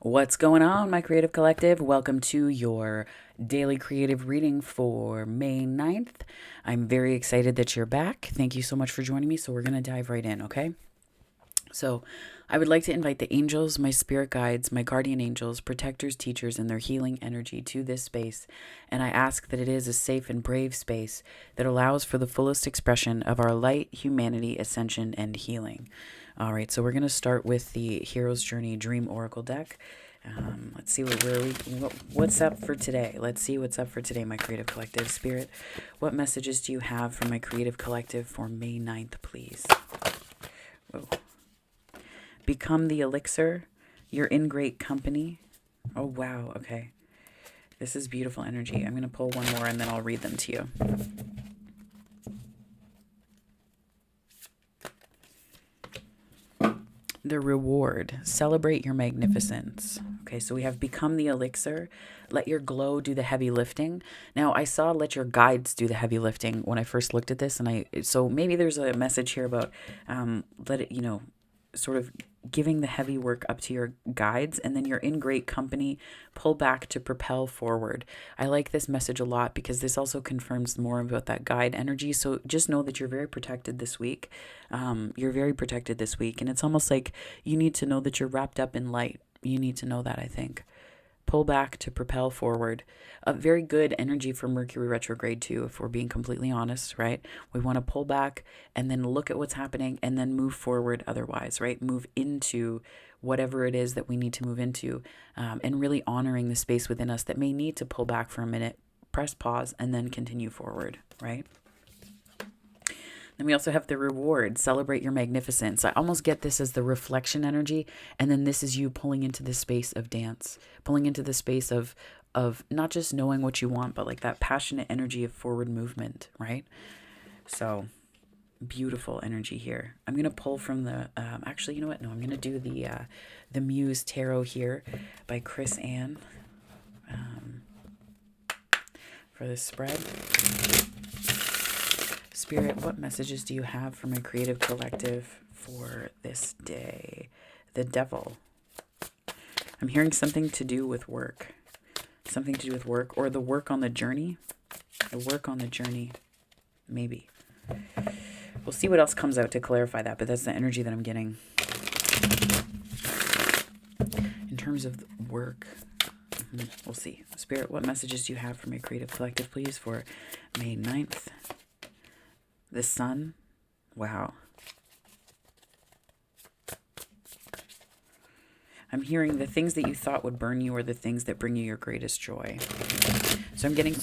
What's going on, my creative collective? Welcome to your daily creative reading for May 9th. I'm very excited that you're back. Thank you so much for joining me. So we're going to dive right in, okay? So I would like to invite the angels, my spirit guides, my guardian angels, protectors, teachers, and their healing energy to this space. And I ask that it is a safe and brave space that allows for the fullest expression of our light, humanity, ascension, and healing. All right, so we're going to start with the Hero's Journey Dream Oracle deck. Let's see what's up for today. Let's see what's up for today, my creative collective. Spirit, what messages do you have for my creative collective for May 9th, please? Whoa. Become the elixir. You're in great company. Oh, wow. Okay. This is beautiful energy. I'm going to pull one more and then I'll read them to you. The reward. Celebrate your magnificence. Okay, so we have become the elixir. Let your glow do the heavy lifting. Now, I saw let your guides do the heavy lifting when I first looked at this, and so maybe there's a message here about let it, sort of giving the heavy work up to your guides, and then you're in great company. Pull back to propel forward. I like this message a lot because this also confirms more about that guide energy. So just know that you're very protected this week. You're very protected this week, and it's almost like you need to know that you're wrapped up in light. You need to know that, I think. Pull back to propel forward. A very good energy for Mercury retrograde too, if we're being completely honest, right? We want to pull back and then look at what's happening and then move forward otherwise, right? Move into whatever it is that we need to move into, and really honoring the space within us that may need to pull back for a minute, press pause, and then continue forward, right? Then we also have the reward, celebrate your magnificence. I almost get this as the reflection energy. And then this is you pulling into the space of dance, pulling into the space of not just knowing what you want, but like that passionate energy of forward movement, right? So beautiful energy here. I'm going to pull from the, actually, you know what? No, I'm going to do the Muse Tarot here by Chris Ann for this spread. Spirit, what messages do you have for my creative collective for this day? The Devil. I'm hearing something to do with work. Something to do with work or the work on the journey. The work on the journey. Maybe. We'll see what else comes out to clarify that, but that's the energy that I'm getting. In terms of work, we'll see. Spirit, what messages do you have for my creative collective, please, for May 9th? The sun. Wow. I'm hearing the things that you thought would burn you are the things that bring you your greatest joy. So I'm getting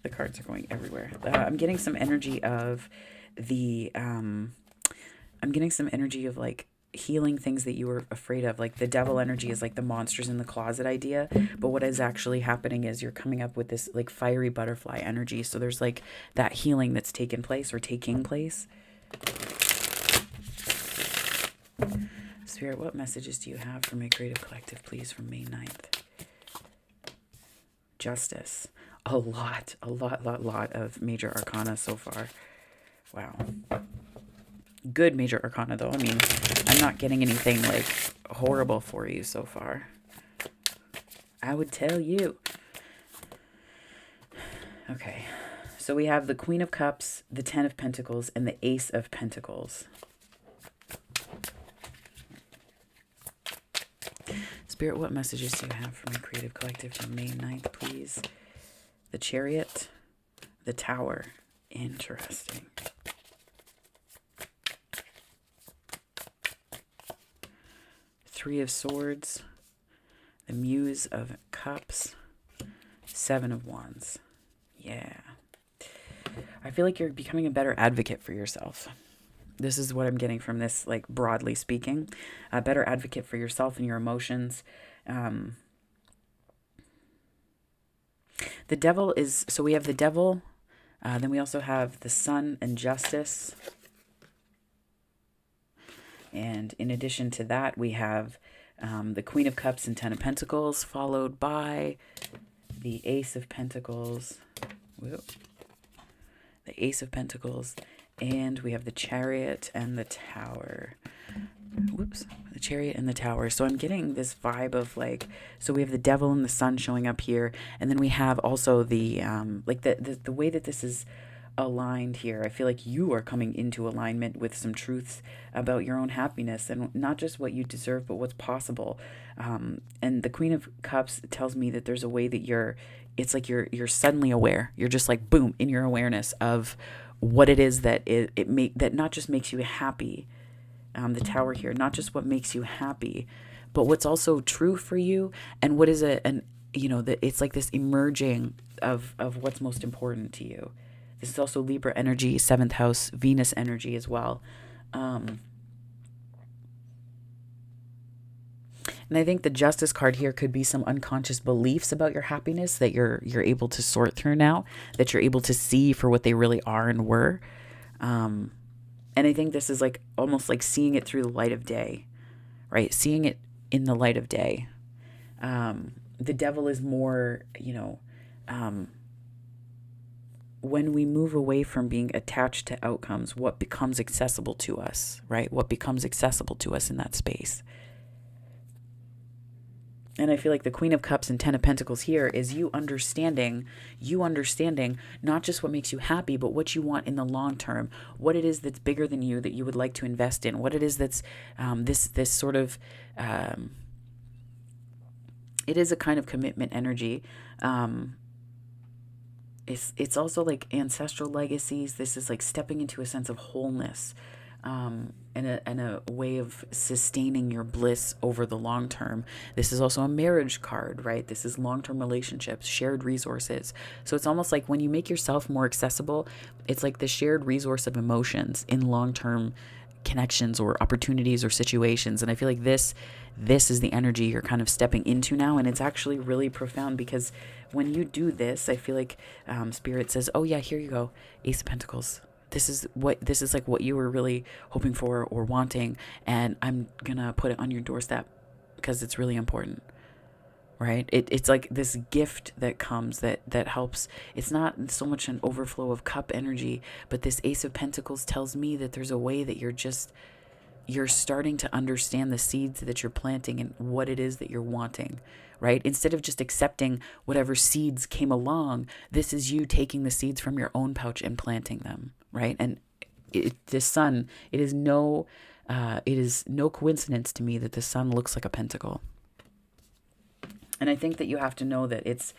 the cards are going everywhere. I'm getting some energy of I'm getting some energy of like healing things that you were afraid of. Like the devil energy is like the monsters in the closet idea, but what is actually happening is you're coming up with this like fiery butterfly energy. So there's like that healing that's taken place or taking place. Spirit, what messages do you have for my creative collective, please, for May 9th? Justice. A lot of major arcana so far. Wow. Good major arcana though. I mean, I'm not getting anything like horrible for you so far. I would tell you. Okay. So we have the Queen of Cups, the Ten of Pentacles, and the Ace of Pentacles. Spirit, what messages do you have for my creative collective for May 9th, please? The Chariot, the Tower. Interesting. Three of Swords, the Muse of Cups, Seven of Wands. Yeah. I feel like you're becoming a better advocate for yourself. This is what I'm getting from this, like broadly speaking. A better advocate for yourself and your emotions. The Devil is, so we have the Devil, then we also have the Sun and Justice. And in addition to that, we have the Queen of Cups and Ten of Pentacles, followed by the Ace of Pentacles. Whoa. The Ace of Pentacles. And we have the Chariot and the Tower. whoops, the Chariot and the Tower. So I'm getting this vibe of like, so we have the Devil and the Sun showing up here, and then we have also the like the way that this is aligned here. I feel like you are coming into alignment with some truths about your own happiness, and not just what you deserve, but what's possible. And the Queen of Cups tells me that there's a way that it's like you're suddenly aware. You're just like boom in your awareness of what it is that that not just makes you happy. The Tower here, not just what makes you happy, but what's also true for you, and what is that it's like this emerging of what's most important to you. This is also Libra energy, 7th house, Venus energy as well. And I think the Justice card here could be some unconscious beliefs about your happiness that you're able to sort through now, that you're able to see for what they really are and were. And I think this is like almost like seeing it through the light of day, right? Seeing it in the light of day. The Devil is more, when we move away from being attached to outcomes, what becomes accessible to us, right? What becomes accessible to us in that space. And I feel like the Queen of Cups and 10 of Pentacles here is you understanding not just what makes you happy, but what you want in the long term, what it is that's bigger than you that you would like to invest in, what it is that's this sort of, it is a kind of commitment energy. It's also like ancestral legacies. This is like stepping into a sense of wholeness. And a way of sustaining your bliss over the long term. This is also a marriage card, right? This is long-term relationships, shared resources. So it's almost like when you make yourself more accessible, it's like the shared resource of emotions in long-term connections or opportunities or situations. And I feel like this is the energy you're kind of stepping into now. And it's actually really profound because when you do this, I feel like Spirit says, oh yeah, here you go, Ace of Pentacles. This is like what you were really hoping for or wanting, and I'm gonna put it on your doorstep because it's really important, right? It's like this gift that comes that helps. It's not so much an overflow of cup energy, but this Ace of Pentacles tells me that there's a way that you're starting to understand the seeds that you're planting and what it is that you're wanting, right? Instead of just accepting whatever seeds came along, this is you taking the seeds from your own pouch and planting them, right? And the Sun, it is no coincidence to me that the Sun looks like a pentacle. And I think that you have to know that it's,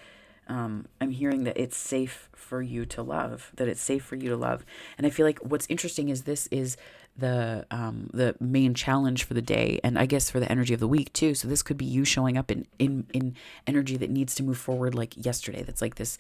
I'm hearing that it's safe for you to love, that it's safe for you to love. And I feel like what's interesting is this is the main challenge for the day, and I guess for the energy of the week too. So this could be you showing up in energy that needs to move forward like yesterday. That's like this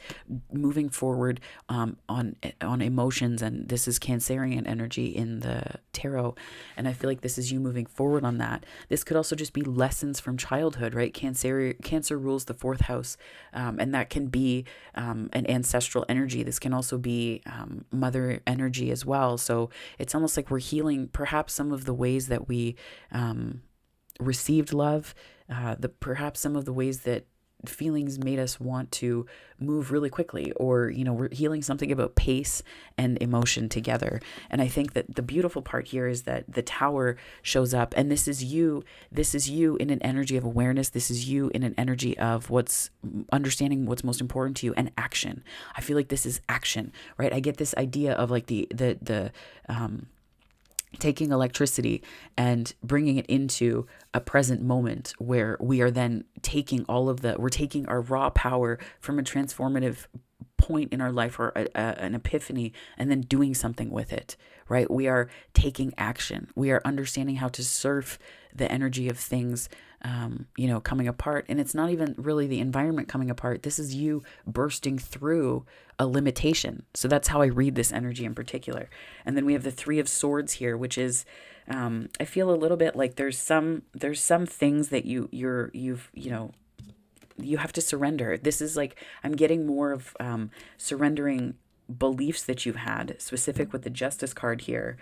moving forward on emotions, and this is Cancerian energy in the tarot. And I feel like this is you moving forward on that. This could also just be lessons from childhood, right? Cancer rules the 4th house, and that can be an ancestral energy. This can also be mother energy as well. So it's almost like we're healing perhaps some of the ways that we received love, perhaps some of the ways that feelings made us want to move really quickly, or we're healing something about pace and emotion together. And I think that the beautiful part here is that the Tower shows up, and this is you in an energy of awareness. This is you in an energy of understanding what's most important to you, and action. I feel like this is action, right? I get this idea of like the taking electricity and bringing it into a present moment where we are then taking we're taking our raw power from a transformative point in our life, or an epiphany, and then doing something with it, right? We are taking action. We are understanding how to surf the energy of things, coming apart. And it's not even really the environment coming apart. This is you bursting through a limitation. So that's how I read this energy in particular. And then we have the 3 of Swords here, which is, I feel a little bit like there's some things that you have to surrender. This is like, I'm getting more of surrendering beliefs that you've had, specific with the Justice card here.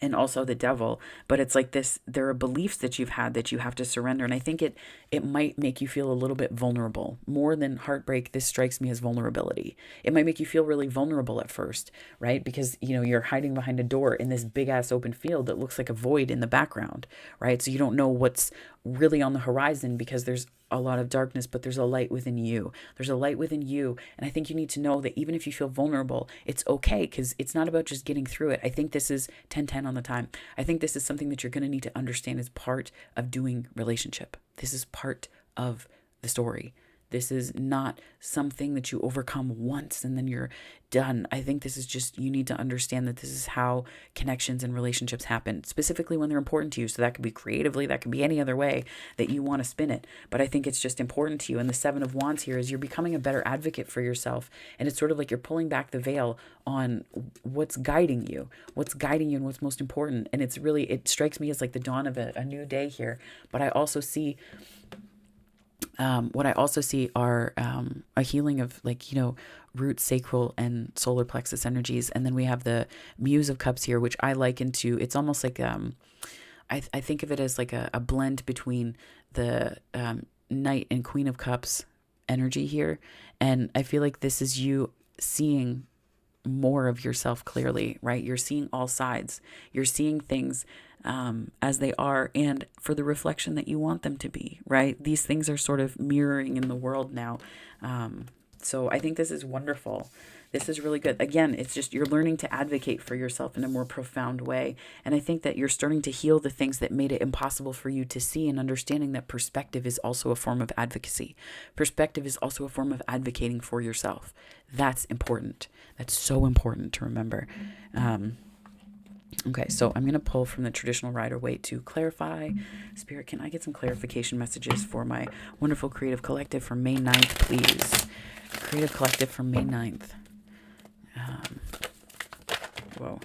and also the devil. But it's like this, there are beliefs that you've had that you have to surrender. And I think it might make you feel a little bit vulnerable. More than heartbreak, this strikes me as vulnerability. It might make you feel really vulnerable at first, right? Because, you know, you're hiding behind a door in this big ass open field that looks like a void in the background, right? So you don't know what's really on the horizon because there's a lot of darkness, but there's a light within you. There's a light within you. And I think you need to know that even if you feel vulnerable, it's okay, because it's not about just getting through it. I think this is 10-10 on the time. I think this is something that you're going to need to understand as part of doing relationship. This is part of the story. This is not something that you overcome once and then you're done. I think this is just, you need to understand that this is how connections and relationships happen, specifically when they're important to you. So that could be creatively, that could be any other way that you want to spin it. But I think it's just important to you. And the Seven of Wands here is you're becoming a better advocate for yourself. And it's sort of like you're pulling back the veil on what's guiding you and what's most important. And it's really, it strikes me as like the dawn of a new day here. But I also see what I also see are a healing of, like, you know, root, sacral, and solar plexus energies. And then we have the Muse of Cups here, which I liken to, it's almost like, I think of it as like a blend between the Knight and Queen of Cups energy here. And I feel like this is you seeing more of yourself clearly, right? You're seeing all sides. You're seeing things as they are and for the reflection that you want them to be, right? These things are sort of mirroring in the world now. So I think this is wonderful. This is really good. Again, it's just you're learning to advocate for yourself in a more profound way. And I think that you're starting to heal the things that made it impossible for you to see, and understanding that perspective is also a form of advocacy. Perspective is also a form of advocating for yourself. That's important. That's so important to remember. Okay, so I'm going to pull from the traditional Rider-Waite to clarify. Spirit, can I get some clarification messages for my wonderful Creative Collective for May 9th, please? Creative Collective for May 9th. Whoa.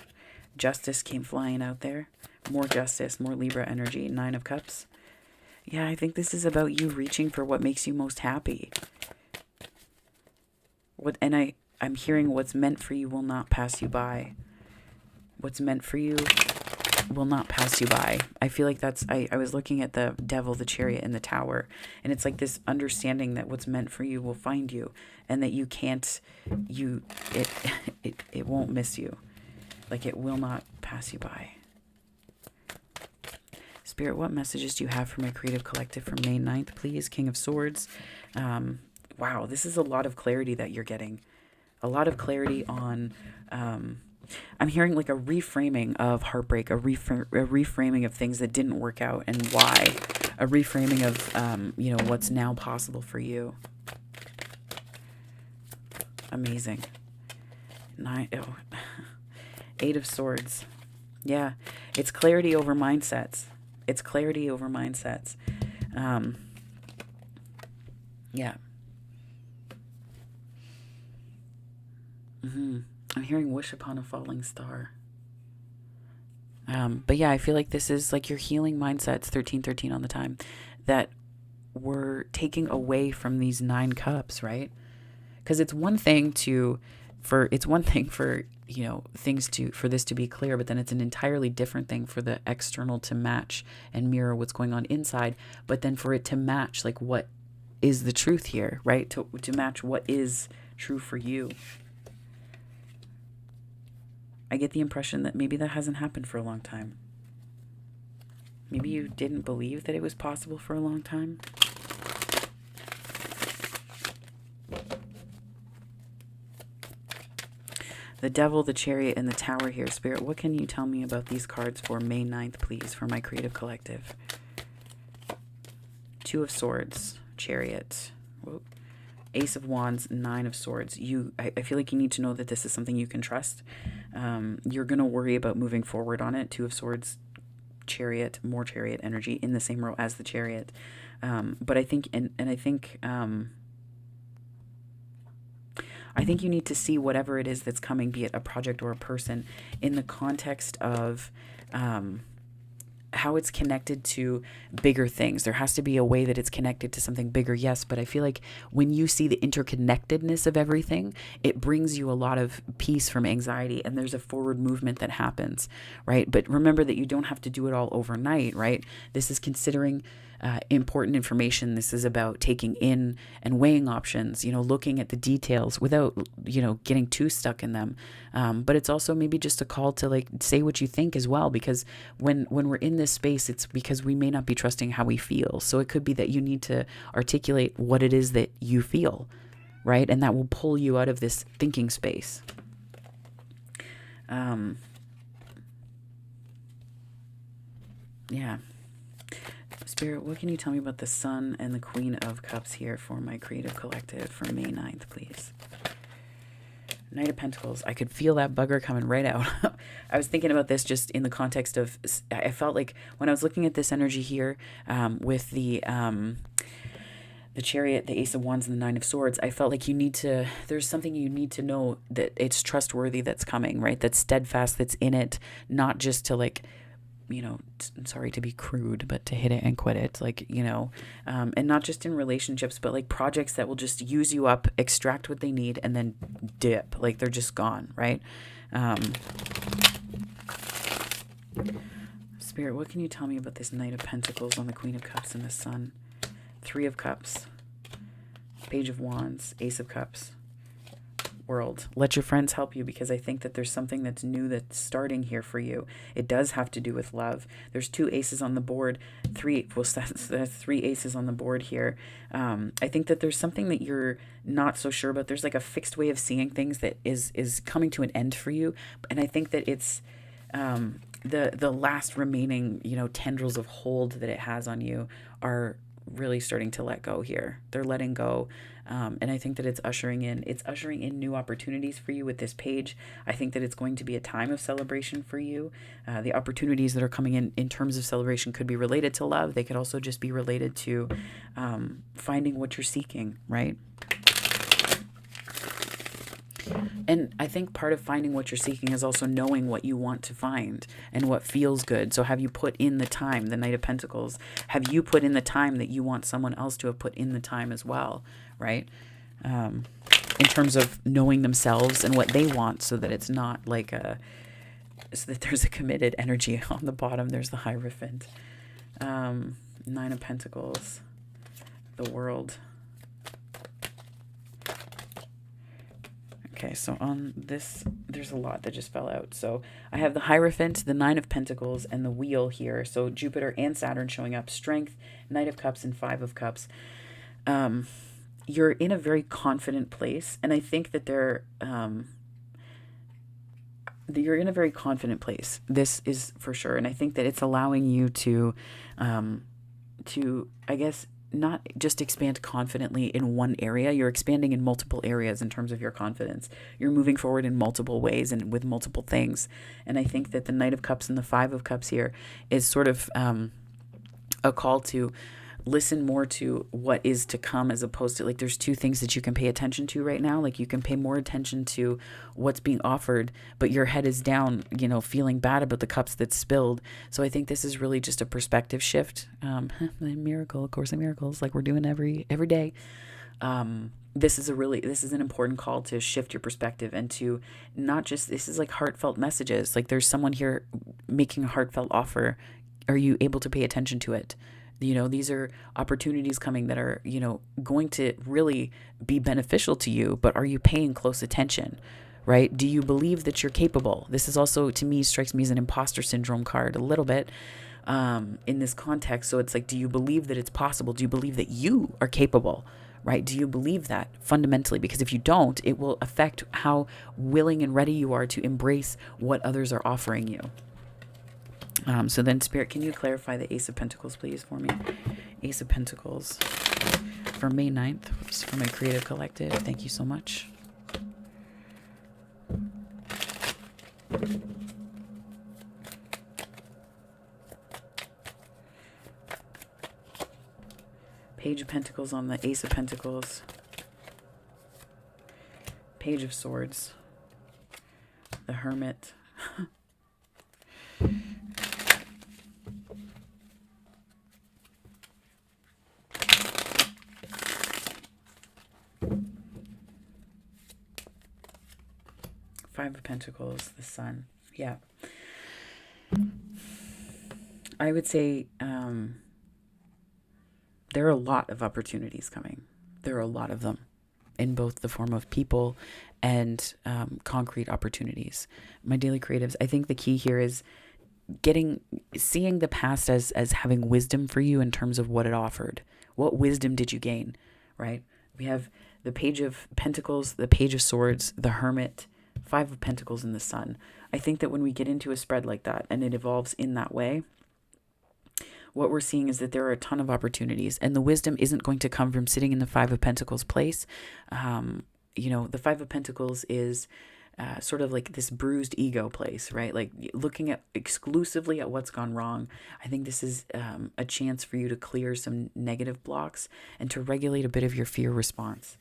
Justice came flying out there. More justice, more Libra energy. 9 of Cups. Yeah, I think this is about you reaching for what makes you most happy. I'm hearing what's meant for you will not pass you by. What's meant for you will not pass you by. I feel like that's, I was looking at the Devil, the Chariot, and the Tower, and it's like this understanding that what's meant for you will find you, and that you can't, it won't miss you. Like, it will not pass you by. Spirit, what messages do you have for my Creative Collective for May 9th, please? King of Swords. Wow, this is a lot of clarity that you're getting. A lot of clarity on, I'm hearing like a reframing of heartbreak, a reframing of things that didn't work out and why, a reframing of, you know, what's now possible for you. Amazing. 8 of Swords. Yeah, it's clarity over mindsets. It's clarity over mindsets. Yeah. I'm hearing wish upon a falling star. But yeah, I feel like this is like your healing mindsets, 1313 on the time, that we're taking away from these 9 cups, right? Because it's one thing for you know, things for this to be clear, but then it's an entirely different thing for the external to match and mirror what's going on inside, but then for it to match like what is the truth here, right? To match what is true for you. I get the impression that maybe that hasn't happened for a long time. Maybe you didn't believe that it was possible for a long time. The Devil, the Chariot, and the Tower here. Spirit, what can you tell me about these cards for May 9th, please, for my Creative Collective? 2 of Swords, Chariot. Whoa. Ace of Wands, 9 of Swords. I feel like you need to know that this is something you can trust. You're going to worry about moving forward on it. 2 of Swords, Chariot, more Chariot energy in the same row as the Chariot. But I think, I think you need to see whatever it is that's coming, be it a project or a person, in the context of how it's connected to bigger things. There has to be a way that it's connected to something bigger, yes, but I feel like when you see the interconnectedness of everything, it brings you a lot of peace from anxiety, and there's a forward movement that happens, right? But remember that you don't have to do it all overnight, right? This is considering important information. This is about taking in and weighing options, looking at the details without, getting too stuck in them. But it's also maybe just a call to like say what you think as well, because when we're in this space, it's because we may not be trusting how we feel. So it could be that you need to articulate what it is that you feel, right? And that will pull you out of this thinking space. Yeah. Spirit, what can you tell me about the Sun and the Queen of Cups here for my creative collective for May 9th, please? Knight of Pentacles. I could feel that bugger coming right out. I was thinking about this just in the context of, I felt like when I was looking at this energy here with the Chariot, the Ace of Wands, and the Nine of Swords, I felt like there's something you need to know that it's trustworthy that's coming, right? That's steadfast, that's in it, not just to like, sorry to be crude, but to hit it and quit it, and not just in relationships, but like projects that will just use you up, extract what they need, and then dip, like they're just gone, right? Spirit, what can you tell me about this Knight of Pentacles on the Queen of Cups and the Sun? Three of Cups, Page of Wands, Ace of Cups. World. Let your friends help you, because I think that there's something that's new that's starting here for you. It does have to do with love. There's two aces on the board, that's three aces on the board here. I think that there's something that you're not so sure about. There's like a fixed way of seeing things that is coming to an end for you. And I think that it's the last remaining, tendrils of hold that it has on you are really starting to let go here. They're letting go. And I think that it's ushering in new opportunities for you with this page. I think that it's going to be a time of celebration for you. The opportunities that are coming in terms of celebration could be related to love. They could also just be related to finding what you're seeking, right? And I think part of finding what you're seeking is also knowing what you want to find and what feels good. So have you put in the time, the Knight of Pentacles? Have you put in the time that you want someone else to have put in the time as well, right? In terms of knowing themselves and what they want, so that it's not like so that there's a committed energy on the bottom. There's the Hierophant. Nine of Pentacles, the World. Okay, so on this, there's a lot that just fell out. So I have the Hierophant, the Nine of Pentacles, and the Wheel here. So Jupiter and Saturn showing up. Strength, Knight of Cups, and Five of Cups. You're in a very confident place, and I think that you're in a very confident place. This is for sure, and I think that it's allowing you to I guess, not just expand confidently in one area. You're expanding in multiple areas in terms of your confidence. You're moving forward in multiple ways and with multiple things. And I think that the Knight of Cups and the Five of Cups here is sort of a call to listen more to what is to come, as opposed to like, there's two things that you can pay attention to right now. Like you can pay more attention to what's being offered, but your head is down, feeling bad about the cups that's spilled. So I think this is really just a perspective shift. Miracle, of course, miracles like we're doing every day. This is an important call to shift your perspective and to not just, this is like heartfelt messages. Like there's someone here making a heartfelt offer. Are you able to pay attention to it? These are opportunities coming that are, going to really be beneficial to you, but are you paying close attention, right? Do you believe that you're capable? This is also, to me, strikes me as an imposter syndrome card a little bit in this context. So it's like, do you believe that it's possible? Do you believe that you are capable, right? Do you believe that fundamentally? Because if you don't, it will affect how willing and ready you are to embrace what others are offering you. So then, Spirit, can you clarify the Ace of Pentacles, please, for me? Ace of Pentacles for May 9th, which is for my creative collective. Thank you so much. Page of Pentacles on the Ace of Pentacles. Page of Swords. The Hermit. Five of Pentacles, the Sun. Yeah. I would say there are a lot of opportunities coming. There are a lot of them in both the form of people and concrete opportunities. My daily creatives, I think the key here is seeing the past as having wisdom for you in terms of what it offered. What wisdom did you gain, right? We have the Page of Pentacles, the Page of Swords, the Hermit, Five of Pentacles, and the Sun. I think that when we get into a spread like that and it evolves in that way, what we're seeing is that there are a ton of opportunities, and the wisdom isn't going to come from sitting in the Five of Pentacles place. The Five of Pentacles is sort of like this bruised ego place, right? Like looking at exclusively at what's gone wrong. I think this is a chance for you to clear some negative blocks and to regulate a bit of your fear response,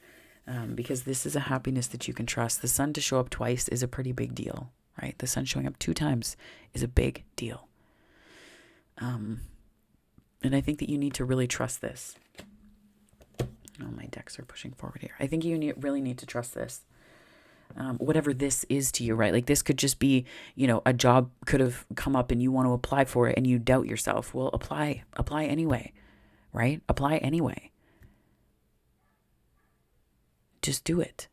because this is a happiness that you can trust. The Sun to show up twice is a pretty big deal, right? The Sun showing up 2 times is a big deal. And I think that you need to really trust this. Oh, my decks are pushing forward here. I think you really need to trust this. Whatever this is to you, right? Like this could just be, a job could have come up and you want to apply for it and you doubt yourself. Well, apply anyway, right? Apply anyway. Just do it.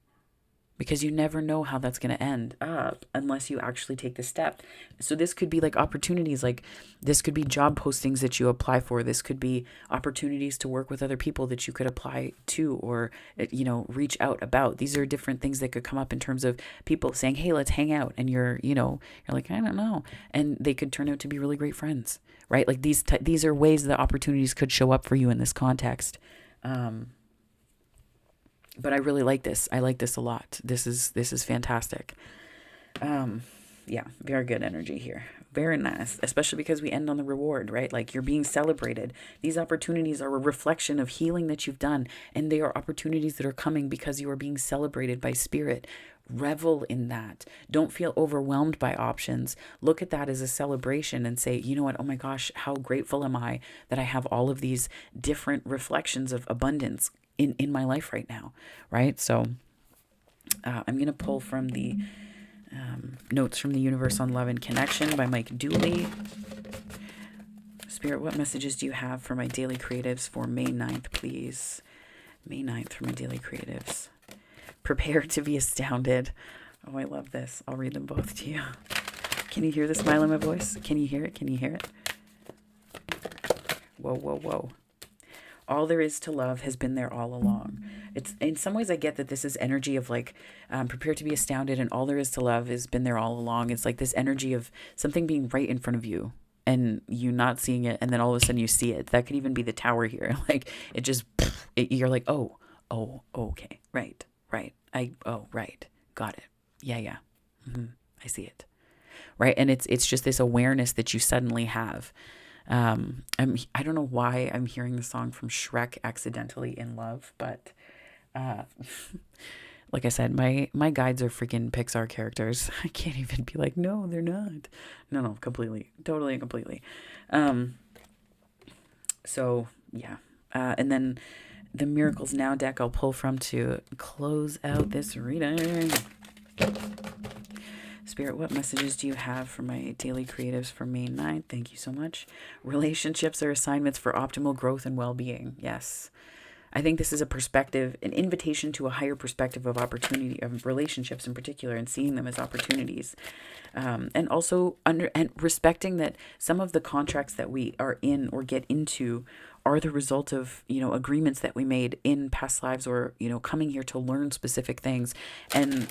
Because you never know how that's going to end up unless you actually take the step. So this could be like opportunities, like this could be job postings that you apply for. This could be opportunities to work with other people that you could apply to or, reach out about. These are different things that could come up in terms of people saying, hey, let's hang out. And you're like, I don't know. And they could turn out to be really great friends, right? Like these are ways that opportunities could show up for you in this context. But I really like this. I like this a lot. This is fantastic. Yeah, very good energy here. Very nice, especially because we end on the reward, right? Like you're being celebrated. These opportunities are a reflection of healing that you've done, and they are opportunities that are coming because you are being celebrated by spirit. Revel in that. Don't feel overwhelmed by options. Look at that as a celebration and say, you know what? Oh my gosh, how grateful am I that I have all of these different reflections of abundance in my life right now, right? So I'm going to pull from the Notes from the Universe on Love and Connection by Mike Dooley. Spirit, what messages do you have for my daily creatives for May 9th, please? May 9th for my daily creatives. Prepare to be astounded. Oh, I love this. I'll read them both to you. Can you hear the smile in my voice? Can you hear it? Can you hear it? Whoa, whoa, whoa. All there is to love has been there all along. It's in some ways I get that this is energy of like prepare to be astounded, and all there is to love has been there all along. It's like this energy of something being right in front of you and you not seeing it, and then all of a sudden you see it. That could even be the tower here. Like it just you're like, oh, okay, right, right, got it, yeah, I see it, right, and it's just this awareness that you suddenly have. I don't know why I'm hearing the song from Shrek, Accidentally in Love, but like I said, my guides are freaking Pixar characters. I can't even be like, no, they're not. No, completely, totally and completely. So yeah. And then the Miracles Now deck I'll pull from to close out this reading. Spirit, what messages do you have for my daily creatives for May 9th? Thank you so much. Relationships are assignments for optimal growth and well-being. Yes. I think this is a perspective, an invitation to a higher perspective of opportunity, of relationships in particular, and seeing them as opportunities. And also respecting that some of the contracts that we are in or get into are the result of, agreements that we made in past lives, or, coming here to learn specific things, and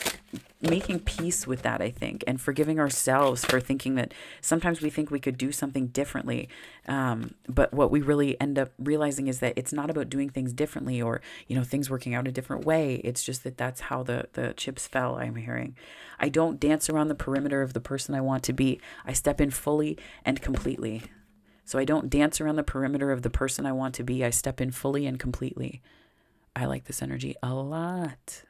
making peace with that, I think, and forgiving ourselves for thinking that sometimes we think we could do something differently. But what we really end up realizing is that it's not about doing things differently or, things working out a different way. It's just that that's how the chips fell, I'm hearing. I don't dance around the perimeter of the person I want to be. I step in fully and completely. So I don't dance around the perimeter of the person I want to be. I step in fully and completely. I like this energy a lot.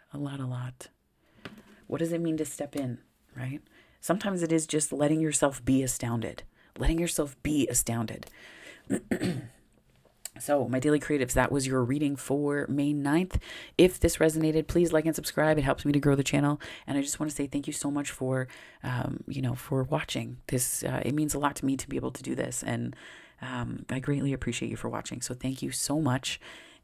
What does it mean to step in, right? Sometimes it is just letting yourself be astounded. So, my daily creatives, that was your reading for May 9th. If this resonated, please like and subscribe. It helps me to grow the channel. And I just want to say thank you so much for, for watching this. It means a lot to me to be able to do this. And I greatly appreciate you for watching. So thank you so much.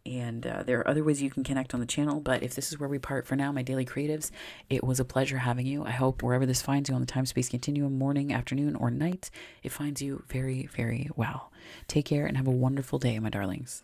And there are other ways you can connect on the channel. But if this is where we part for now, my daily creatives, it was a pleasure having you. I hope wherever this finds you on the time space continuum, morning, afternoon, or night, it finds you very, very well. Take care and have a wonderful day, my darlings.